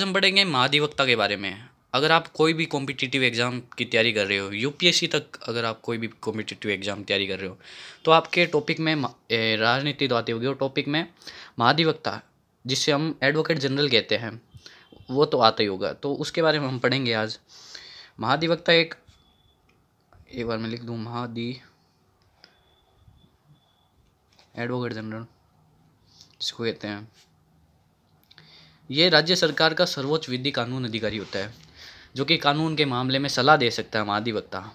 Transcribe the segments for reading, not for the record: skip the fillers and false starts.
हम पढ़ेंगे महाधिवक्ता के बारे में। अगर आप कोई भी कॉम्पिटिटिव एग्ज़ाम की तैयारी कर रहे हो, यूपीएससी तक अगर आप कोई भी कॉम्पिटिटिव एग्ज़ाम तैयारी कर रहे हो, तो आपके टॉपिक में राजनीति तो आती होगी और टॉपिक में महाधिवक्ता, जिसे हम एडवोकेट जनरल कहते हैं, वो तो आता ही होगा। तो उसके बारे में हम पढ़ेंगे आज। महाधिवक्ता एक बार मैं लिख दूँ, एडवोकेट जनरल जिसको कहते हैं, ये राज्य सरकार का सर्वोच्च विधि कानून अधिकारी होता है, जो कि कानून के मामले में सलाह दे सकता है।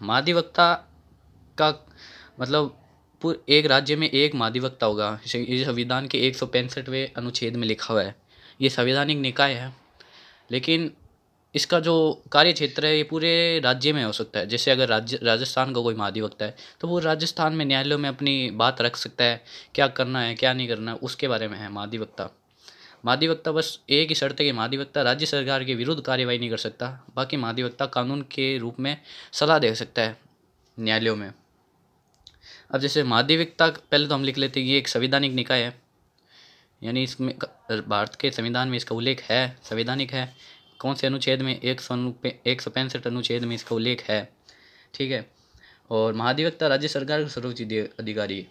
महाधिवक्ता का मतलब एक राज्य में एक महाधिवक्ता होगा। ये संविधान के 165वें अनुच्छेद में लिखा हुआ है। ये संवैधानिक निकाय है, लेकिन इसका जो कार्य क्षेत्र है ये पूरे राज्य में हो सकता है। जैसे अगर राजस्थान का कोई महाधिवक्ता है तो वो राजस्थान में न्यायालयों में अपनी बात रख सकता है, क्या करना है क्या नहीं करना है, उसके बारे में है महाधिवक्ता बस एक ही शर्त है कि महाधिवक्ता राज्य सरकार के विरुद्ध कार्यवाही नहीं कर सकता। बाकी महाधिवक्ता कानून के रूप में सलाह दे सकता है न्यायालयों में। अब जैसे महाधिवक्ता पहले तो हम लिख लेते हैं, ये एक संवैधानिक निकाय है, यानी इसमें भारत के संविधान में इसका उल्लेख है, संवैधानिक है। कौन से अनुच्छेद में? 165 अनुच्छेद में इसका उल्लेख है, ठीक है। और महाधिवक्ता राज्य सरकार का सर्वोच्च अधिकारी है।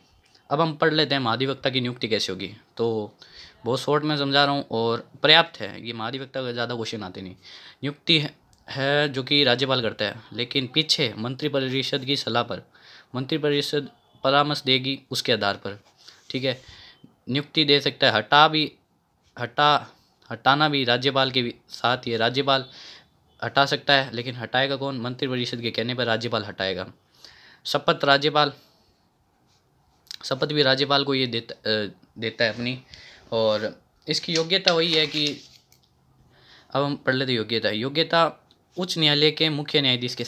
अब हम पढ़ लेते हैं महाधिवक्ता की नियुक्ति कैसे होगी। तो बहुत शॉर्ट में समझा रहा हूँ और पर्याप्त है, ये महाधिवक्ता का ज़्यादा क्वेश्चन आते नहीं। नियुक्ति है जो कि राज्यपाल करता है, लेकिन पीछे मंत्रिपरिषद की सलाह पर मंत्रिपरिषद परामर्श देगी उसके आधार पर, ठीक है। नियुक्ति दे सकता है, हटाना भी राज्यपाल के साथ ही है। राज्यपाल हटा सकता है, लेकिन हटाएगा कौन? मंत्रिपरिषद के कहने पर राज्यपाल हटाएगा। शपथ भी राज्यपाल को ये देता है अपनी। और इसकी योग्यता वही है कि अब हम पढ़ लेते योग्यता उच्च न्यायालय के मुख्य न्यायाधीश के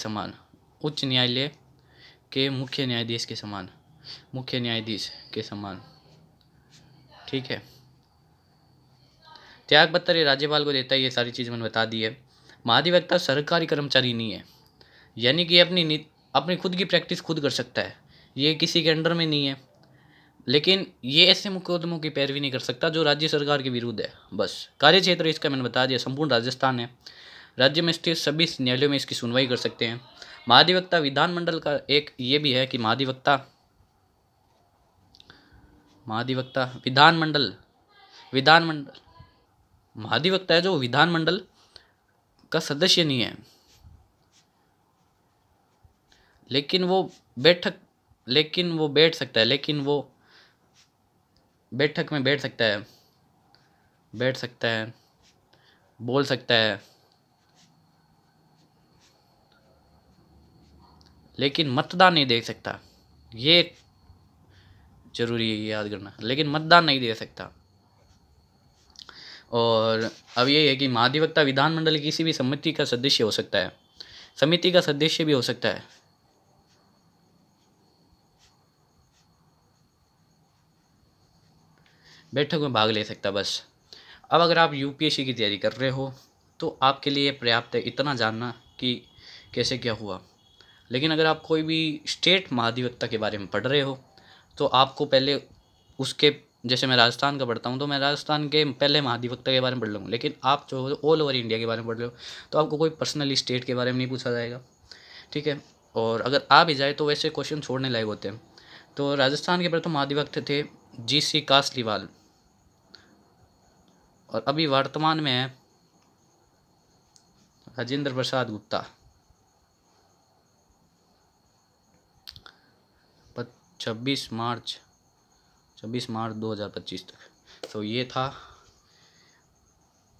समान, ठीक है। त्यागपत्र राज्यपाल को देता है, ये सारी चीज़ मैंने बता दी है। महाधिवक्ता सरकारी कर्मचारी नहीं है, यानी कि अपनी खुद की प्रैक्टिस खुद कर सकता है, ये किसी के अंडर में नहीं है। लेकिन ये ऐसे मुकदमों की पैरवी नहीं कर सकता जो राज्य सरकार के विरुद्ध है। बस कार्य क्षेत्र इसका मैंने बता दिया, संपूर्ण राजस्थान है। राज्य में स्थित सभी न्यायालयों में इसकी सुनवाई कर सकते हैं। महाधिवक्ता विधानमंडल का एक ये भी है कि महाधिवक्ता महाधिवक्ता है जो विधानमंडल का सदस्य नहीं है, लेकिन वो बैठक में बैठ सकता है, बोल सकता है, लेकिन मतदान नहीं दे सकता। ये जरूरी है याद करना, लेकिन मतदान नहीं दे सकता। और अब ये है कि महाधिवक्ता विधानमंडल की किसी भी समिति का सदस्य हो सकता है, समिति का सदस्य भी हो सकता है। बैठक में भाग ले सकता बस। अब अगर आप यूपीएससी की तैयारी कर रहे हो तो आपके लिए पर्याप्त है इतना जानना कि कैसे क्या हुआ। लेकिन अगर आप कोई भी स्टेट महाधिवक्ता के बारे में पढ़ रहे हो तो आपको पहले उसके, जैसे मैं राजस्थान का पढ़ता हूँ तो मैं राजस्थान के पहले महाधिवक्ता के बारे में पढ़ लूँगा। लेकिन आप जो ऑल ओवर इंडिया के बारे में पढ़ रहे हो तो आपको कोई पर्सनली स्टेट के बारे में नहीं पूछा जाएगा, ठीक है। और अगर आ भी जाए तो वैसे क्वेश्चन छोड़ने लायक होते हैं। तो राजस्थान के प्रथम महाधिवक्ता थे GC कासलीवाल, और अभी वर्तमान में है राजेंद्र प्रसाद गुप्ता। 26 मार्च 2025 तक। तो ये था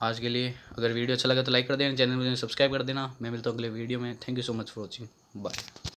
आज के लिए। अगर वीडियो अच्छा लगा तो लाइक कर देना, चैनल में सब्सक्राइब कर देना। मैं मिलता हूँ अगले वीडियो में। Thank you so much for watching, bye.